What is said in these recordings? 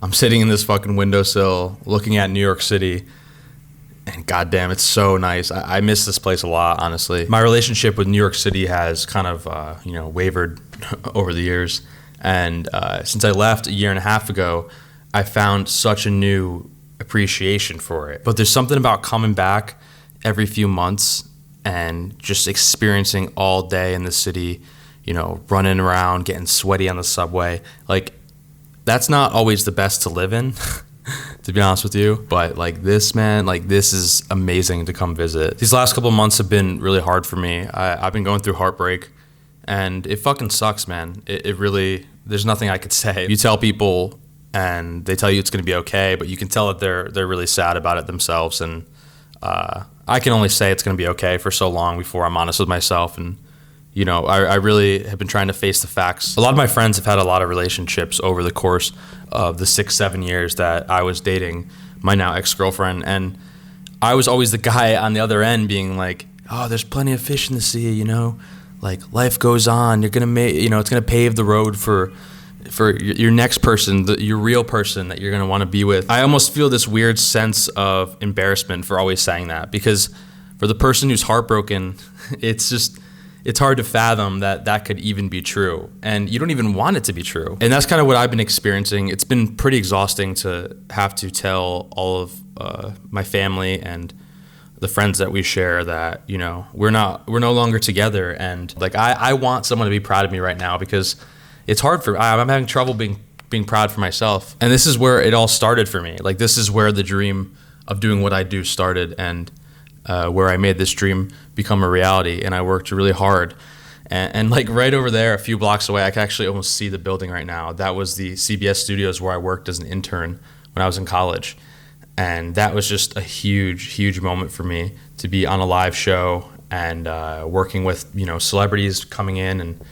I'm sitting in this fucking windowsill looking at New York City, and goddamn, it's so nice. I miss this place a lot, honestly. My relationship with New York City has kind of, wavered over the years. And since I left a year and a half ago, I found such a new appreciation for it. But there's something about coming back every few months and just experiencing all day in the city, running around, getting sweaty on the subway. Like, that's not always the best to live in, to be honest with you. But this is amazing to come visit. These last couple of months have been really hard for me. I've been going through heartbreak, and it fucking sucks, man. It really, there's nothing I could say. You tell people and they tell you it's going to be okay, but you can tell that they're really sad about it themselves. And I can only say it's going to be okay for so long before I'm honest with myself. And I really have been trying to face the facts. A lot of my friends have had a lot of relationships over the course of the 6-7 years that I was dating my now ex-girlfriend. And I was always the guy on the other end being like, oh, there's plenty of fish in the sea, like life goes on. You're going to it's going to pave the road for your next person, your real person that you're going to want to be with. I almost feel this weird sense of embarrassment for always saying that, because for the person who's heartbroken, it's hard to fathom that could even be true. And you don't even want it to be true. And that's kind of what I've been experiencing. It's been pretty exhausting to have to tell all of my family and the friends that we share that, we're no longer together. And like, I want someone to be proud of me right now, because it's hard I'm having trouble being proud for myself. And this is where it all started for me. Like, this is where the dream of doing what I do started, and where I made this dream become a reality. And I worked really hard. And like right over there, a few blocks away, I can actually almost see the building right now. That was the CBS studios where I worked as an intern when I was in college. And that was just a huge, huge moment for me to be on a live show and working with, celebrities coming in and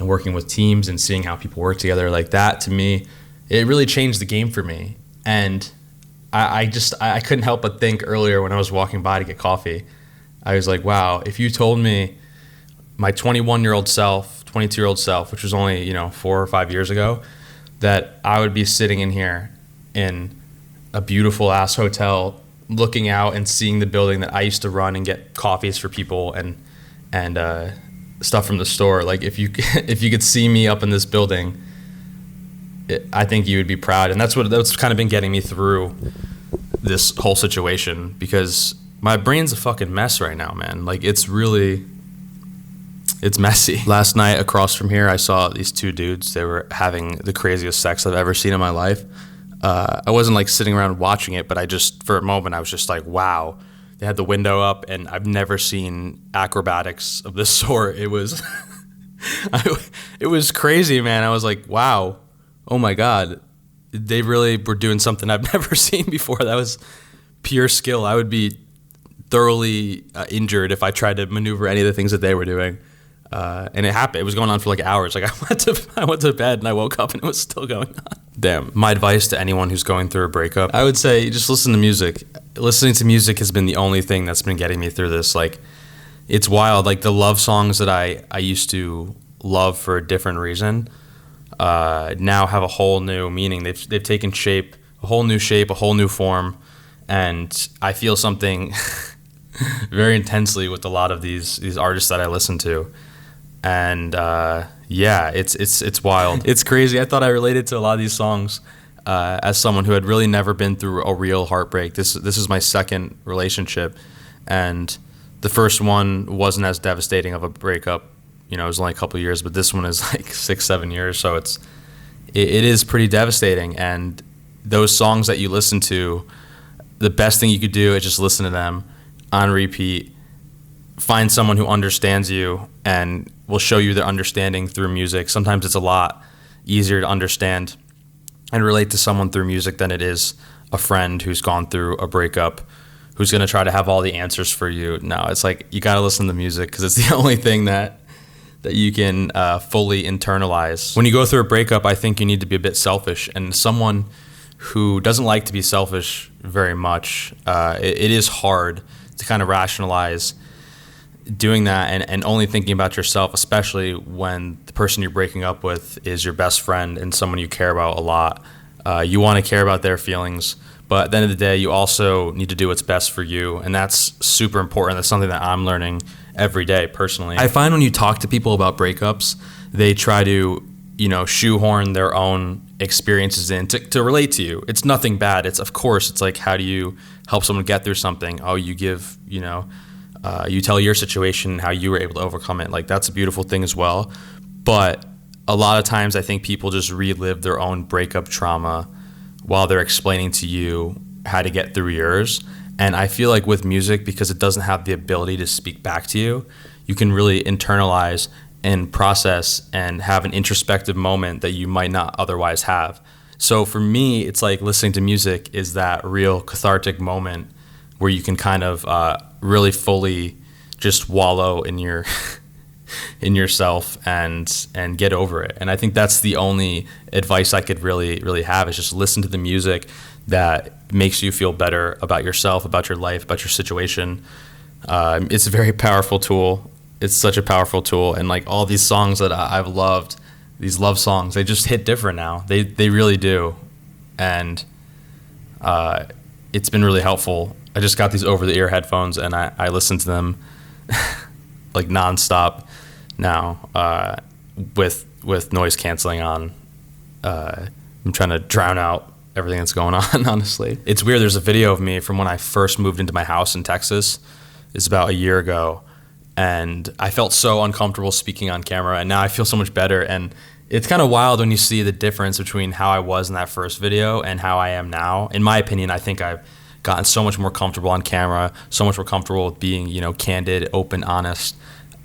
working with teams and seeing how people work together. Like, that, to me, it really changed the game for me. And I couldn't help but think earlier when I was walking by to get coffee, I was like, wow, if you told me my 21-year-old self, 22-year-old self, which was only, 4 or 5 years ago, that I would be sitting in here in a beautiful ass hotel looking out and seeing the building that I used to run and get coffees for people and stuff from the store. Like, if you could see me up in this building, I think you would be proud. And that's kind of been getting me through this whole situation, because my brain's a fucking mess right now, man. Like, it's messy. Last night across from here, I saw these two dudes. They were having the craziest sex I've ever seen in my life. I wasn't like sitting around watching it, but for a moment, I was just like, wow. They had the window up, and I've never seen acrobatics of this sort. It was, it was crazy, man. I was like, wow, oh my God. They really were doing something I've never seen before. That was pure skill. I would be thoroughly injured if I tried to maneuver any of the things that they were doing. And it happened. It was going on for like hours. Like, I went to bed and I woke up and it was still going on. Damn. My advice to anyone who's going through a breakup, I would say just listen to music. Listening to music has been the only thing that's been getting me through this. Like, it's wild. Like, the love songs that I used to love for a different reason now have a whole new meaning. They've taken shape, a whole new form. And I feel something very intensely with a lot of these artists that I listen to. And yeah, it's wild. It's crazy. I thought I related to a lot of these songs as someone who had really never been through a real heartbreak. This is my second relationship, and the first one wasn't as devastating of a breakup. It was only a couple of years, but this one is like 6-7 years, so it is pretty devastating. And those songs that you listen to, the best thing you could do is just listen to them on repeat. Find someone who understands you and will show you their understanding through music. Sometimes it's a lot easier to understand and relate to someone through music than it is a friend who's gone through a breakup, who's going to try to have all the answers for you. No, it's like, you got to listen to music, because it's the only thing that you can fully internalize. When you go through a breakup, I think you need to be a bit selfish. And someone who doesn't like to be selfish very much, it is hard to kind of rationalize doing that and only thinking about yourself, especially when the person you're breaking up with is your best friend and someone you care about a lot. You want to care about their feelings, but at the end of the day, you also need to do what's best for you, and that's super important. That's something that I'm learning every day personally. I find when you talk to people about breakups, they try to, shoehorn their own experiences in to relate to you. It's nothing bad. Of course, it's like, how do you help someone get through something? Oh, you give, you tell your situation, how you were able to overcome it. Like, that's a beautiful thing as well. But a lot of times I think people just relive their own breakup trauma while they're explaining to you how to get through yours. And I feel like with music, because it doesn't have the ability to speak back to you, you can really internalize and process and have an introspective moment that you might not otherwise have. So for me, it's like listening to music is that real cathartic moment where you can kind of really fully just wallow in your in yourself and get over it. And I think that's the only advice I could really have, is just listen to the music that makes you feel better about yourself, about your life, about your situation. It's a very powerful tool. It's such a powerful tool. And like all these songs that I've loved, these love songs, they just hit different now. They really do. And it's been really helpful. I just got these over-the-ear headphones and I listen to them like nonstop now with noise canceling on. I'm trying to drown out everything that's going on, honestly. It's weird. There's a video of me from when I first moved into my house in Texas. It's about a year ago. And I felt so uncomfortable speaking on camera, and now I feel so much better. And it's kind of wild when you see the difference between how I was in that first video and how I am now. In my opinion, I think I've gotten so much more comfortable on camera, so much more comfortable with being, candid, open, honest.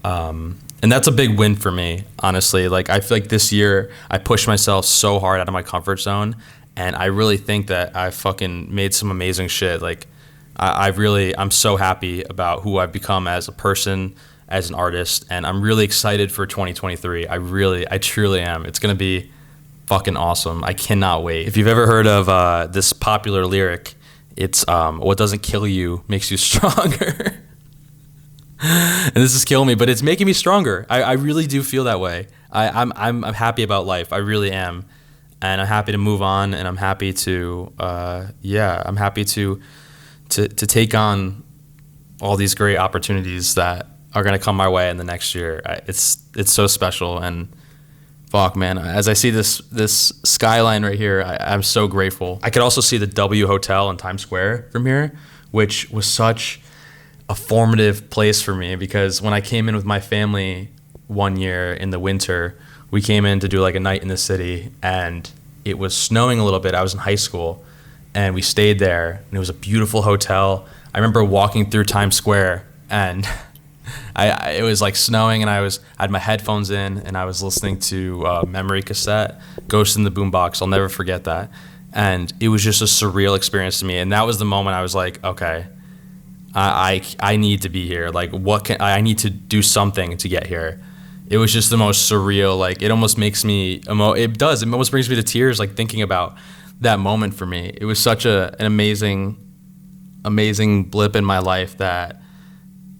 And that's a big win for me, honestly. Like, I feel like this year I pushed myself so hard out of my comfort zone, and I really think that I fucking made some amazing shit. Like, I'm so happy about who I've become as a person, as an artist, and I'm really excited for 2023. I truly am. It's gonna be fucking awesome. I cannot wait. If you've ever heard of this popular lyric, it's what doesn't kill you makes you stronger. And this is killing me, but it's making me stronger. I really do feel that way. I'm happy about life. I really am, and I'm happy to move on, and I'm happy to I'm happy to take on all these great opportunities that are going to come my way in the next year. It's so special, and fuck, man, as I see this skyline right here, I'm so grateful. I could also see the W Hotel in Times Square from here, which was such a formative place for me, because when I came in with my family one year in the winter, we came in to do like a night in the city, and it was snowing a little bit. I was in high school, and we stayed there, and it was a beautiful hotel. I remember walking through Times Square, and it was like snowing, and I had my headphones in, and I was listening to Memory cassette, Ghost in the Boombox. I'll never forget that. And it was just a surreal experience to me. And that was the moment I was like, okay, I need to be here. Like, I need to do something to get here. It was just the most surreal. Like, it almost makes me it almost brings me to tears, like thinking about that moment for me. It was such an amazing blip in my life that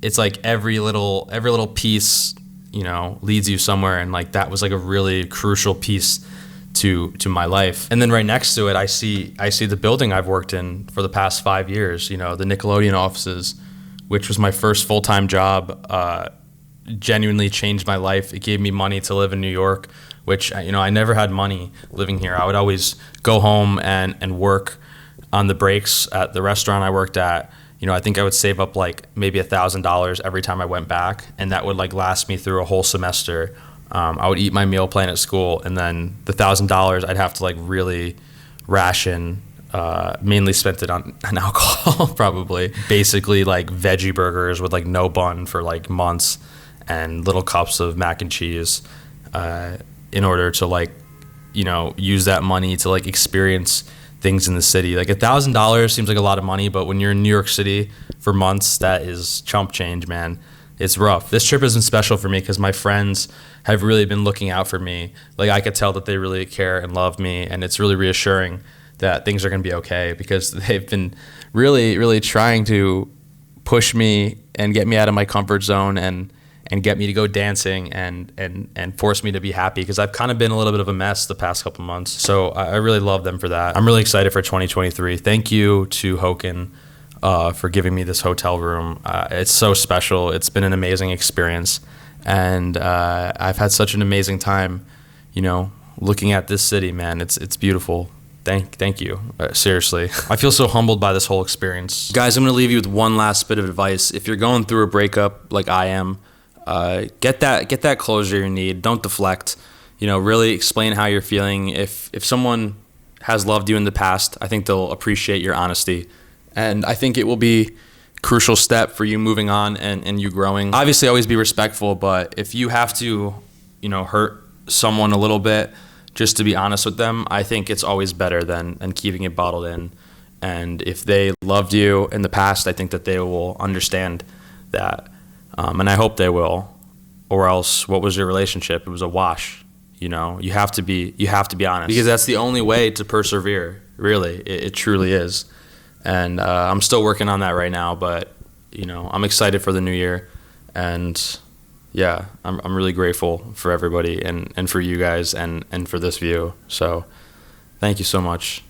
it's like every little piece, leads you somewhere, and like that was like a really crucial piece to my life. And then right next to it, I see the building I've worked in for the past 5 years, the Nickelodeon offices, which was my first full-time job. Genuinely changed my life. It gave me money to live in New York, which, I never had money living here. I would always go home and work on the breaks at the restaurant I worked at. I think I would save up like maybe $1,000 every time I went back, and that would like last me through a whole semester. I would eat my meal plan at school, and then the $1,000 I'd have to like really ration, mainly spent it on alcohol, probably. Basically like veggie burgers with like no bun for like months, and little cups of mac and cheese, in order to like, use that money to like experience things in the city. Like $1,000 seems like a lot of money, but when you're in New York City for months, that is chump change, man. It's rough. This trip has been special for me because my friends have really been looking out for me. Like, I could tell that they really care and love me, and it's really reassuring that things are going to be okay, because they've been really, really trying to push me and get me out of my comfort zone and and get me to go dancing and force me to be happy, because I've kind of been a little bit of a mess the past couple months. So I really love them for that. I'm really excited for 2023. Thank you to Hoken for giving me this hotel room. It's so special. It's been an amazing experience, and I've had such an amazing time, looking at this city, man. It's beautiful. Thank you. Seriously. I feel so humbled by this whole experience. Guys, I'm going to leave you with one last bit of advice. If you're going through a breakup like I am, get that closure you need. Don't deflect. Really explain how you're feeling. If someone has loved you in the past, I think they'll appreciate your honesty. And I think it will be a crucial step for you moving on and you growing. Obviously, always be respectful, but if you have to, hurt someone a little bit just to be honest with them, I think it's always better than keeping it bottled in. And if they loved you in the past, I think that they will understand that. And I hope they will. Or else, what was your relationship? It was a wash. You have to be honest, because that's the only way to persevere. Really, it truly is. And I'm still working on that right now, but I'm excited for the new year. And yeah, I'm really grateful for everybody and for you guys and for this view. So thank you so much.